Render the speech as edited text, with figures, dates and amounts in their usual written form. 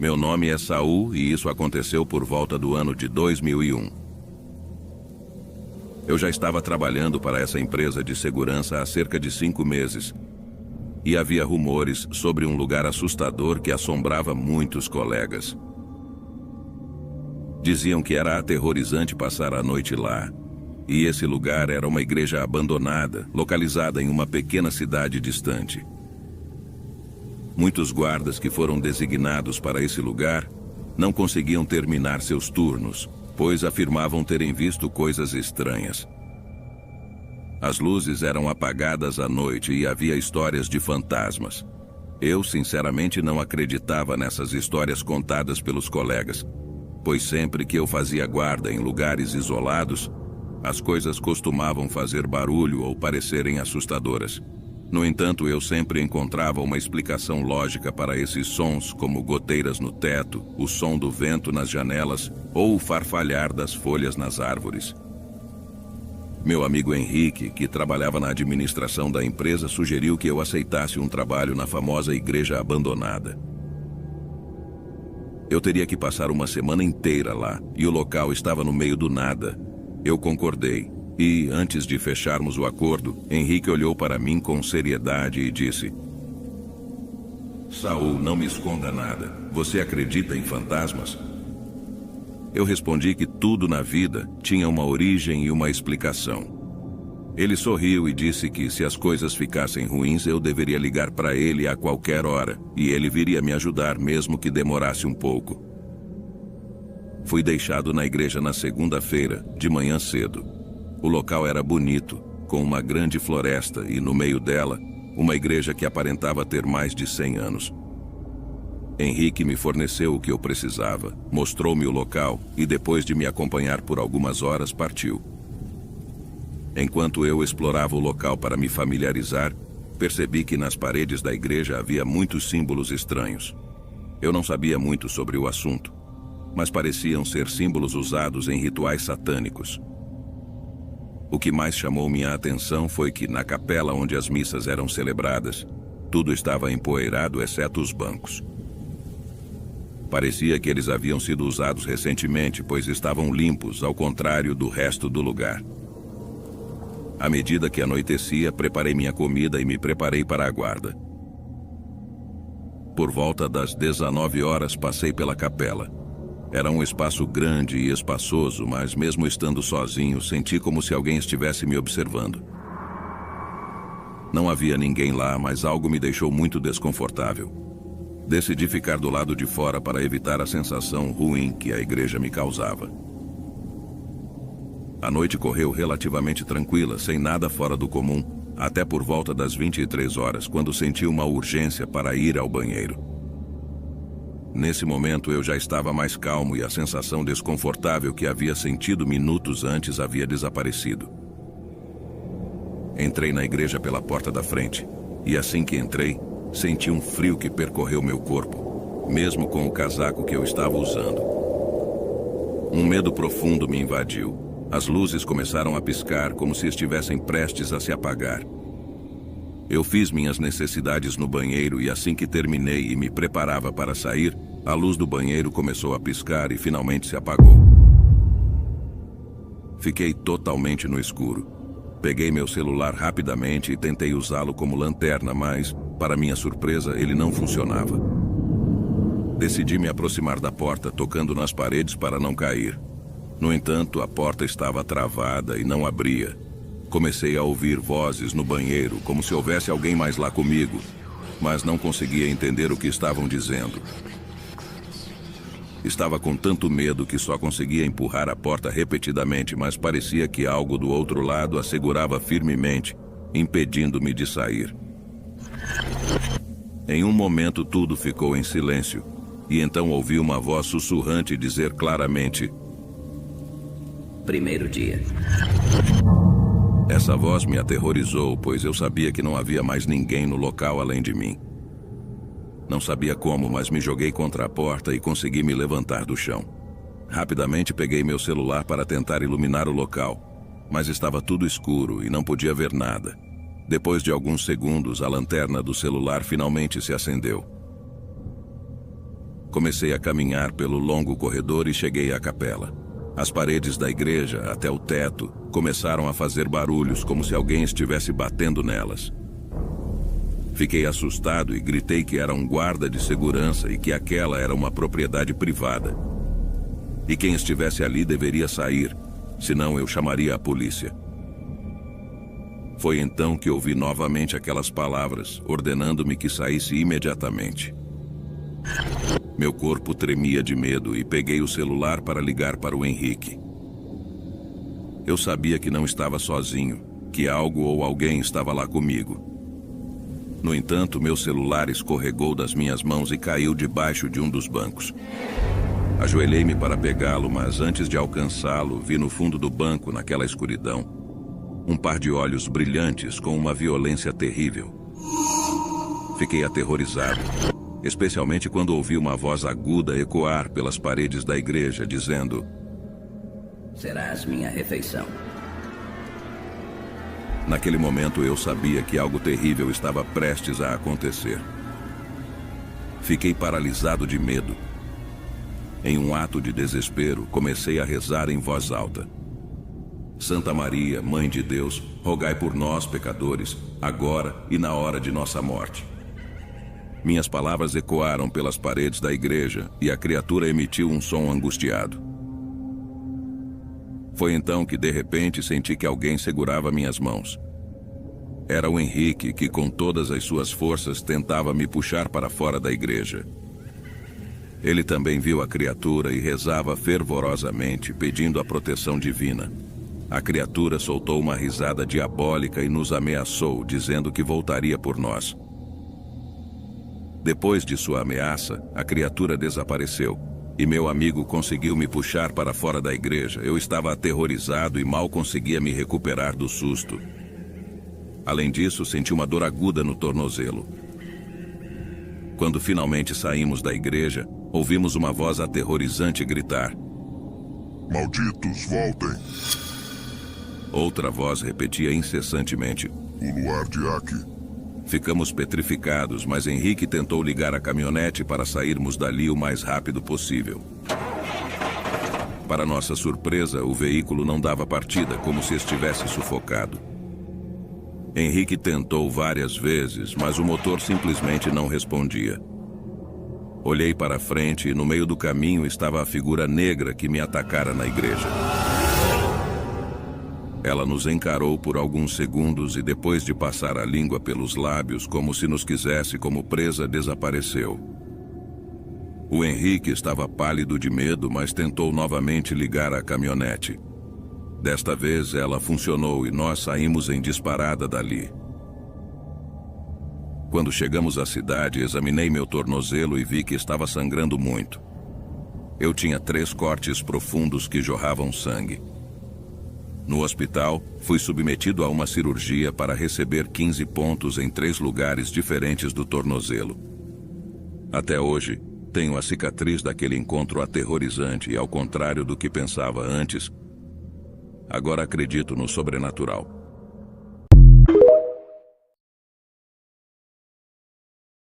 Meu nome é Saul e isso aconteceu por volta do ano de 2001. Eu já estava trabalhando para essa empresa de segurança há cerca de 5 meses. E havia rumores sobre um lugar assustador que assombrava muitos colegas. Diziam que era aterrorizante passar a noite lá. E esse lugar era uma igreja abandonada, localizada em uma pequena cidade distante. Muitos guardas que foram designados para esse lugar não conseguiam terminar seus turnos, pois afirmavam terem visto coisas estranhas. As luzes eram apagadas à noite e havia histórias de fantasmas. Eu, sinceramente, não acreditava nessas histórias contadas pelos colegas, pois sempre que eu fazia guarda em lugares isolados, as coisas costumavam fazer barulho ou parecerem assustadoras. No entanto, eu sempre encontrava uma explicação lógica para esses sons, como goteiras no teto, o som do vento nas janelas ou o farfalhar das folhas nas árvores. Meu amigo Henrique, que trabalhava na administração da empresa, sugeriu que eu aceitasse um trabalho na famosa igreja abandonada. Eu teria que passar uma semana inteira lá, e o local estava no meio do nada. Eu concordei, e, antes de fecharmos o acordo, Henrique olhou para mim com seriedade e disse: Saul, não me esconda nada. Você acredita em fantasmas? Eu respondi que tudo na vida tinha uma origem e uma explicação. Ele sorriu e disse que se as coisas ficassem ruins, eu deveria ligar para ele a qualquer hora, e ele viria me ajudar mesmo que demorasse um pouco. Fui deixado na igreja na segunda-feira, de manhã cedo. O local era bonito, com uma grande floresta e, no meio dela, uma igreja que aparentava ter mais de 100 anos. Henrique me forneceu o que eu precisava, mostrou-me o local e, depois de me acompanhar por algumas horas, partiu. Enquanto eu explorava o local para me familiarizar, percebi que nas paredes da igreja havia muitos símbolos estranhos. Eu não sabia muito sobre o assunto, mas pareciam ser símbolos usados em rituais satânicos. O que mais chamou minha atenção foi que, na capela onde as missas eram celebradas, tudo estava empoeirado exceto os bancos. Parecia que eles haviam sido usados recentemente, pois estavam limpos, ao contrário do resto do lugar. À medida que anoitecia, preparei minha comida e me preparei para a guarda. Por volta das 19 horas, passei pela capela. Era um espaço grande e espaçoso, mas mesmo estando sozinho, senti como se alguém estivesse me observando. Não havia ninguém lá, mas algo me deixou muito desconfortável. Decidi ficar do lado de fora para evitar a sensação ruim que a igreja me causava. A noite correu relativamente tranquila, sem nada fora do comum, até por volta das 23 horas, quando senti uma urgência para ir ao banheiro. Nesse momento eu já estava mais calmo e a sensação desconfortável que havia sentido minutos antes havia desaparecido. Entrei na igreja pela porta da frente, e assim que entrei, senti um frio que percorreu meu corpo, mesmo com o casaco que eu estava usando. Um medo profundo me invadiu. As luzes começaram a piscar como se estivessem prestes a se apagar. Eu fiz minhas necessidades no banheiro e assim que terminei e me preparava para sair, a luz do banheiro começou a piscar e finalmente se apagou. Fiquei totalmente no escuro. Peguei meu celular rapidamente e tentei usá-lo como lanterna, mas, para minha surpresa, ele não funcionava. Decidi me aproximar da porta, tocando nas paredes para não cair. No entanto, a porta estava travada e não abria. Comecei a ouvir vozes no banheiro, como se houvesse alguém mais lá comigo, mas não conseguia entender o que estavam dizendo. Estava com tanto medo que só conseguia empurrar a porta repetidamente, mas parecia que algo do outro lado a segurava firmemente, impedindo-me de sair. Em um momento tudo ficou em silêncio, e então ouvi uma voz sussurrante dizer claramente: Primeiro dia. Essa voz me aterrorizou, pois eu sabia que não havia mais ninguém no local além de mim. Não sabia como, mas me joguei contra a porta e consegui me levantar do chão. Rapidamente peguei meu celular para tentar iluminar o local, mas estava tudo escuro e não podia ver nada. Depois de alguns segundos, a lanterna do celular finalmente se acendeu. Comecei a caminhar pelo longo corredor e cheguei à capela. As paredes da igreja, até o teto, começaram a fazer barulhos como se alguém estivesse batendo nelas. Fiquei assustado e gritei que era um guarda de segurança e que aquela era uma propriedade privada. E quem estivesse ali deveria sair, senão eu chamaria a polícia. Foi então que ouvi novamente aquelas palavras, ordenando-me que saísse imediatamente. Meu corpo tremia de medo e peguei o celular para ligar para o Henrique. Eu sabia que não estava sozinho, que algo ou alguém estava lá comigo. No entanto, meu celular escorregou das minhas mãos e caiu debaixo de um dos bancos. Ajoelhei-me para pegá-lo, mas antes de alcançá-lo, vi no fundo do banco, naquela escuridão, um par de olhos brilhantes com uma violência terrível. Fiquei aterrorizado, especialmente quando ouvi uma voz aguda ecoar pelas paredes da igreja, dizendo: "Serás minha refeição." Naquele momento eu sabia que algo terrível estava prestes a acontecer. Fiquei paralisado de medo. Em um ato de desespero, comecei a rezar em voz alta: Santa Maria, Mãe de Deus, rogai por nós, pecadores, agora e na hora de nossa morte. Minhas palavras ecoaram pelas paredes da igreja e a criatura emitiu um som angustiado. Foi então que, de repente, senti que alguém segurava minhas mãos. Era o Henrique que, com todas as suas forças, tentava me puxar para fora da igreja. Ele também viu a criatura e rezava fervorosamente, pedindo a proteção divina. A criatura soltou uma risada diabólica e nos ameaçou, dizendo que voltaria por nós. Depois de sua ameaça, a criatura desapareceu, e meu amigo conseguiu me puxar para fora da igreja. Eu estava aterrorizado e mal conseguia me recuperar do susto. Além disso, senti uma dor aguda no tornozelo. Quando finalmente saímos da igreja, ouvimos uma voz aterrorizante gritar: "Malditos, voltem!" Outra voz repetia incessantemente: "O luar de Aki." Ficamos petrificados, mas Henrique tentou ligar a caminhonete para sairmos dali o mais rápido possível. Para nossa surpresa, o veículo não dava partida, como se estivesse sufocado. Henrique tentou várias vezes, mas o motor simplesmente não respondia. Olhei para frente e no meio do caminho estava a figura negra que me atacara na igreja. Ela nos encarou por alguns segundos e, depois de passar a língua pelos lábios como se nos quisesse como presa, desapareceu. O Henrique estava pálido de medo, mas tentou novamente ligar a caminhonete. Desta vez ela funcionou e nós saímos em disparada dali. Quando chegamos à cidade, examinei meu tornozelo e vi que estava sangrando muito. Eu tinha 3 cortes profundos que jorravam sangue. No hospital, fui submetido a uma cirurgia para receber 15 pontos em 3 lugares diferentes do tornozelo. Até hoje, tenho a cicatriz daquele encontro aterrorizante e, ao contrário do que pensava antes, agora acredito no sobrenatural.